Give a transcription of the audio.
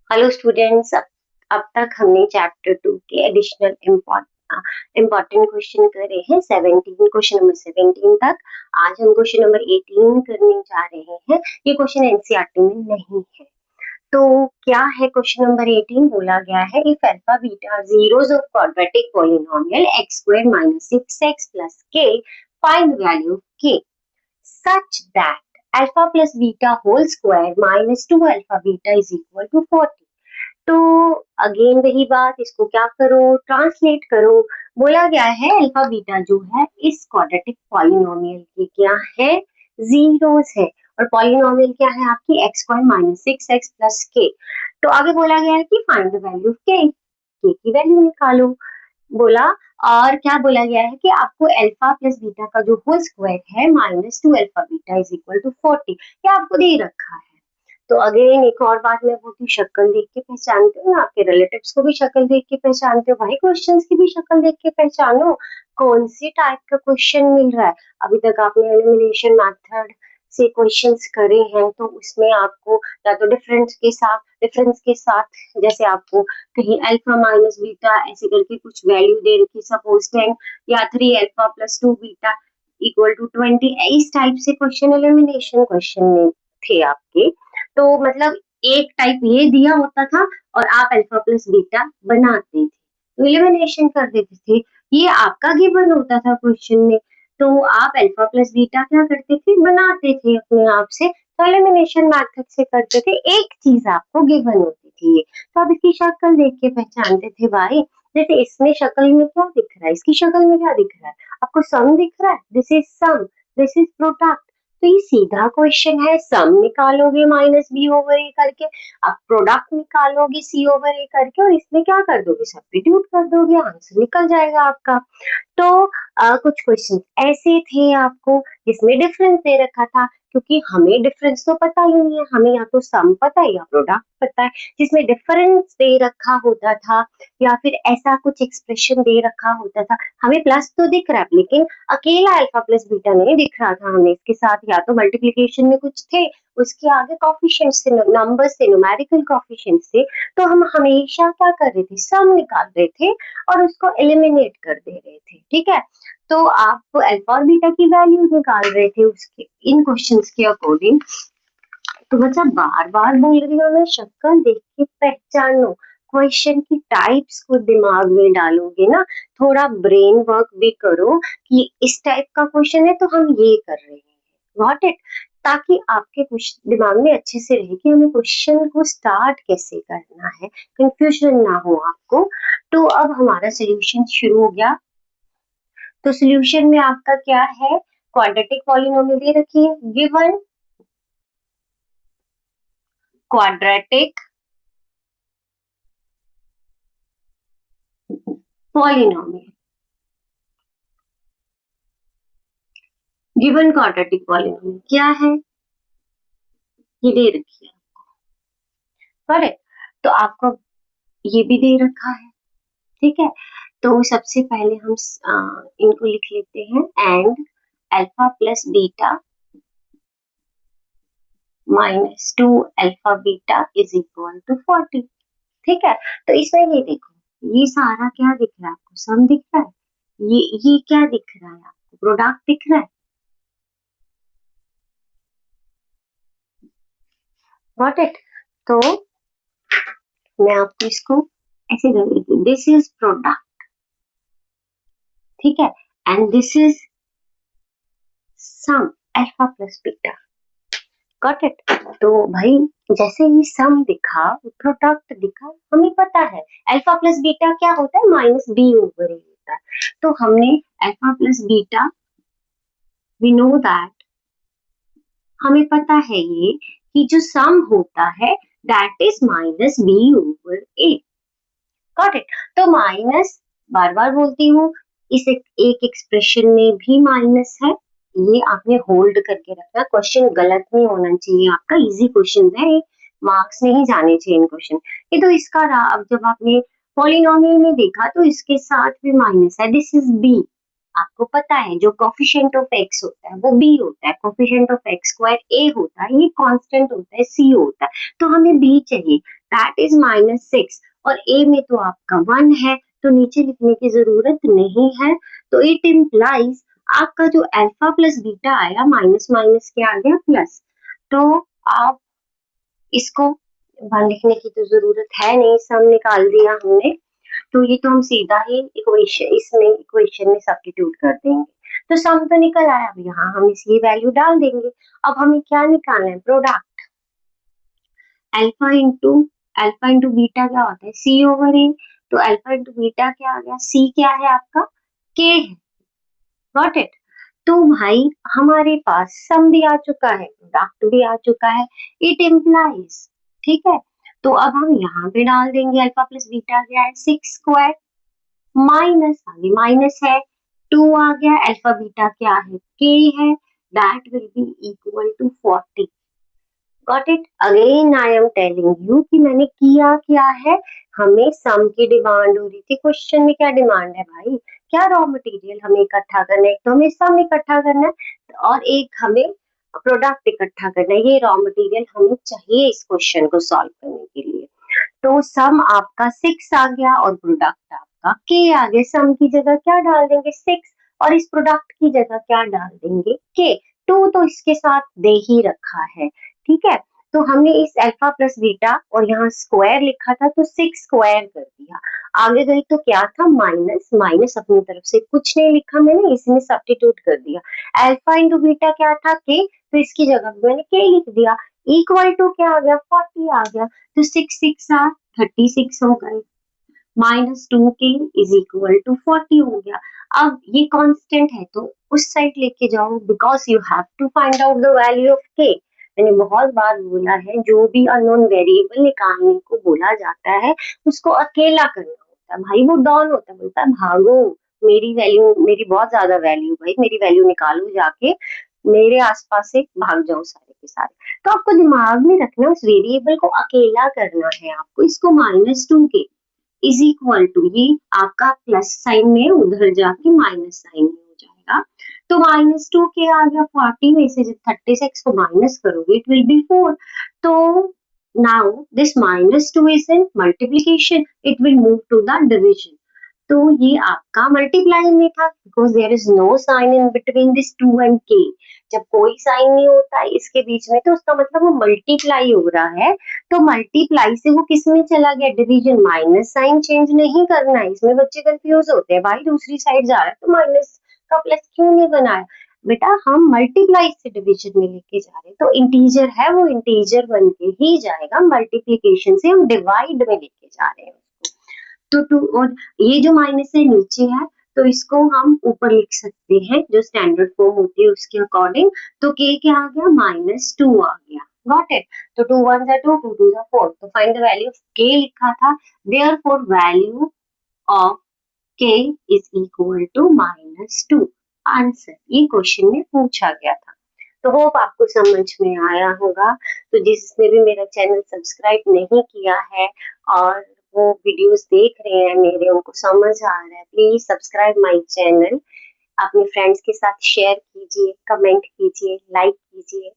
Hello students, अब तक हमने चैप्टर 2 के एडिशनल इम्पोर्टेंट क्वेश्चन करे हैं 17 क्वेश्चन नंबर 17 तक। आज हम क्वेश्चन नंबर 18 करने जा रहे हैं। ये क्वेश्चन एनसीईआरटी में नहीं है। तो क्या है क्वेश्चन नंबर 18? बोला गया है if alpha beta zeros of quadratic polynomial x square minus 6x plus k, find value of k such that alpha plus beta whole square minus 2 alpha beta is equal to 40। तो again वही बात, इसको क्या करो, translate करो। बोला गया है अल्फा बीटा जो है इस क्वाड्रेटिक पॉलिनोमियल की क्या है, जीरोस है। और पॉलिनोमियल क्या है आपकी, x square minus 6x plus के। तो आगे बोला गया है कि फाइंड द वैल्यू ऑफ के की वैल्यू निकालो। बोला, और क्या बोला गया है कि आपको अल्फा प्लस बीटा का जो होल स्क्वायर है minus 2 alpha beta is equal to 40, ये आपको दे रखा है। तो अगेन एक और बात मैं बोलती हूँ, शक्ल देख के पहचानते हो ना, आपके रिलेटिव्स को भी शक्ल देख के पहचानते हो, भाई क्वेश्चंस की भी शक्ल देख के पहचानो कौन सी टाइप का क्वेश्चन मिल रहा है। अभी तक आपने एलिमिनेशन मेथड से क्वेश्चंस करे हैं, तो उसमें आपको या तो डिफरेंस के साथ जैसे आपको कहीं अल्फा माइनस बीटा ऐसे करके कुछ वैल्यू दे रखी, सपोज 10 या 3 alpha plus 2 beta equal to 20, इस टाइप से क्वेश्चन एलिमिनेशन क्वेश्चन में थे आपके। तो मतलब एक टाइप ये दिया होता था और आप अल्फा प्लस बीटा बनाते थे, तो एलिमिनेशन कर देते थे। ये आपका गिवन होता था क्वेश्चन में, तो आप अल्फा प्लस बीटा क्या करते थे, बनाते थे अपने आप से। तो एलिमिनेशन मेथड से करते थे, एक चीज आपको गिवन होती थी ये, तो आप इसकी शक्ल देख के पहचानते थे भाई। जैसे इसमें शक्ल में क्या दिख रहा है, इसकी शक्ल में क्या दिख रहा है आपको, सम दिख रहा है, this is sum, this is product. तो ये सीधा क्वेश्चन है, सम निकालोगे माइनस बी ओवर ए करके, आप प्रोडक्ट निकालोगे सी ओवर ए करके, और इसमें क्या कर दोगे, सब्स्टिट्यूट कर दोगे, आंसर निकल जाएगा आपका। तो कुछ क्वेश्चन ऐसे थे आपको जिसमें डिफरेंस दे रखा था, क्योंकि हमें डिफरेंस तो पता ही नहीं है, हमें या तो सम पता है या प्रोडक्ट पता है। जिसमें डिफरेंस दे रखा होता था या फिर ऐसा कुछ एक्सप्रेशन दे रखा होता था, हमें प्लस तो दिख रहा है लेकिन अकेला अल्फा प्लस बीटा नहीं दिख रहा था हमें, इसके साथ या तो मल्टीप्लिकेशन में कुछ थे, उसके आगे कॉफिशिएंट्स थे, नंबर्स थे, न्यूमेरिकल कॉफिशिएंट्स थे। तो हम हमेशा क्या कर रहे थे, सम निकाल रहे थे और उसको एलिमिनेट कर दे रहे थे, ठीक है। तो आप अल्फा और बीटा की वैल्यू निकाल रहे थे उसके इन क्वेश्चंस के अकॉर्डिंग। तो मतलब बार बार बोल रही हूँ मैं, शक्ल देख के पहचानो, क्वेश्चन की टाइप्स को दिमाग में डालोगे ना, थोड़ा ब्रेन वर्क भी करो कि इस टाइप का क्वेश्चन है तो हम ये कर रहे हैं, गॉट इट। ताकि आपके कुछ दिमाग में अच्छे से रहे कि हमें क्वेश्चन को स्टार्ट कैसे करना है, कंफ्यूजन ना हो आपको। तो अब हमारा सोल्यूशन शुरू हो गया। तो सोल्यूशन में आपका क्या है, क्वाड्रेटिक पॉलिनोमियल दे रखी है, given quadratic polynomial, given quadratic polynomial क्या है, ये दे रखी है, करेक्ट। तो आपको ये भी दे रखा है, ठीक है। तो सबसे पहले हम इनको लिख लेते हैं, and alpha plus beta minus 2 alpha beta is equal to 40, ठीक है। तो इसमें ये देखो, ये सारा क्या दिख रहा है आपको, सम दिख रहा है, ये क्या दिख रहा है आपको, प्रोडक्ट दिख रहा है, गॉट इट। तो मैं आपको इसको ऐसे कर देती हूँ, दिस इज प्रोडक्ट, ठीक है, and this is sum alpha plus beta, got it. तो भाई जैसे ही सम दिखा, प्रोडक्ट दिखा, हमें पता है अल्फा प्लस बीटा क्या होता है, माइनस बी ओवर ए होता है। तो हमने alpha plus beta, we know that, हमें पता है ये कि जो सम होता है that is minus B over A, got it. तो माइनस, बार बार बोलती हूँ, इस एक एक्सप्रेशन में भी माइनस है, ये आपने होल्ड करके रखना, क्वेश्चन गलत नहीं होना चाहिए आपका, इजी क्वेश्चन है, मार्क्स नहीं जाने चाहिए इन क्वेश्चन ये। तो इसका रहा, अब जब आपने पॉलिनोमियल में देखा तो इसके साथ भी माइनस है, दिस इज बी। आपको पता है जो कोफिशिएंट ऑफ एक्स होता है वो बी होता है, कोफिशिएंट ऑफ एक्स स्क्वायर ए होता है, ये कांस्टेंट होता है सी होता है, तो हमें बी चाहिए। दैट इज -6 और ए में तो आपका 1 है तो नीचे लिखने की जरूरत नहीं है। तो इट इम्प्लाइज आपका जो अल्फा प्लस बीटा आया माइनस माइनस क्या आ गया प्लस। तो आप इसको वहां लिखने की तो जरूरत है नहीं, सम निकाल दिया हमने। तो ये तो हम सीधा ही इक्वेशन में सब्स्टिट्यूट कर देंगे। तो सम तो निकल आया, अब यहाँ हम इसकी वैल्यू डाल देंगे। अब हमें क्या निकालना है, प्रोडक्ट अल्फा इंटू बीटा क्या होता है, सी ओवर ए। तो अल्फा इंटू बीटा क्या आ गया, सी क्या है आपका, के है। Got it. तो भाई हमारे पास सम भी आ चुका है, प्रोडक्ट भी आ चुका है, इट इम्प्लाइज। ठीक है, तो अब हम यहाँ पे डाल देंगे अल्फा प्लस बीटा क्या है 6 स्क्वायर माइनस आगे माइनस है 2 आ गया, अल्फा बीटा क्या है के है, that will be equal to 40। Got it. Again I am telling you कि मैंने किया क्या है, हमें सम की डिमांड हो रही थी। क्वेश्चन में क्या डिमांड है भाई, क्या रॉ मटेरियल हमें इकट्ठा करना है, एक तो हमें सम इकट्ठा करना है और एक हमें प्रोडक्ट इकट्ठा करना है। ये रॉ मटेरियल हमें चाहिए इस क्वेश्चन को सॉल्व करने के लिए। तो सम आपका 6 आ गया और प्रोडक्ट आपका के आ गया। सम की जगह क्या डाल देंगे 6 और इस प्रोडक्ट की जगह क्या डाल देंगे के। 2 तो इसके साथ दे ही रखा है। ठीक है, तो हमने इस अल्फा प्लस बीटा और यहाँ स्क्वायर लिखा था तो 6 स्क्वायर कर दिया। आगे गई तो क्या था माइनस, माइनस अपनी तरफ से कुछ नहीं लिखा मैंने, इसमें सब्स्टिट्यूट कर दिया। अल्फा इंटू बीटा क्या था के, तो इसकी जगह मैंने के लिख दिया। इक्वल टू क्या आ गया 40 आ गया। तो 6 6 आर 36 हो गए, -2k इज इक्वल टू 40 हो गया। अब ये कांस्टेंट है तो उस साइड लेके जाओ, because you have to find out the value of k। मैंने बहुत बार बोला है जो भी अननोन वेरिएबल निकालने को बोला जाता है उसको अकेला करना होता है। भाई वो डॉन होता है, बोलता है भागो, मेरी वैल्यू, मेरी बहुत ज्यादा वैल्यू, भाई मेरी वैल्यू निकालो जाके, मेरे आसपास से भाग जाओ सारे के सारे। तो आपको दिमाग में रखना उस वेरिएबल को अकेला करना है आपको। इसको -2k इज इक्वल टू, ये आपका प्लस साइन में उधर जाके माइनस साइन में हो जाएगा। तो -2k आ गया, 40 में से जब 36 को माइनस करोगे इट विल बी 4। तो now this -2 is in multiplication, it will move to the division. तो ये आपका मल्टीप्लाई में था because there is no sign in between this 2 and k। जब कोई साइन नहीं होता है इसके बीच में तो उसका मतलब वो मल्टीप्लाई हो रहा है। तो मल्टीप्लाई से वो किस में चला गया, डिवीजन। माइनस साइन चेंज नहीं करना है, इसमें बच्चे कंफ्यूज होते हैं, भाई दूसरी साइड जा रहा है तो माइनस का प्लस क्यों नहीं बनाया। बेटा हम मल्टीप्लाई से डिवीजन में लेके जा रहे हैं तो इंटीजर है वो इंटीजर बन के ही जाएगा, मल्टीप्लीकेशन से हम डिवाइड में लेके जा रहे हैं। तो टू, और ये जो माइनस है नीचे है तो इसको हम ऊपर लिख सकते हैं जो स्टैंडर्ड फॉर्म होती है उसके अकॉर्डिंग। तो के क्या आ गया -2 आ गया। Got it. तो 2 1 2 2 2 4। तो फाइंड द वैल्यू ऑफ के लिखा था, देयरफॉर वैल्यू ऑफ के इज इक्वल टू -2। आंसर ये क्वेश्चन में पूछा गया था। तो होप आपको समझ में आया होगा। तो जिसने भी मेरा चैनल सब्सक्राइब नहीं किया है और वो वीडियोस देख रहे हैं मेरे, उनको समझ आ रहा है, प्लीज सब्सक्राइब माय चैनल। अपने फ्रेंड्स के साथ शेयर कीजिए, कमेंट कीजिए, लाइक कीजिए।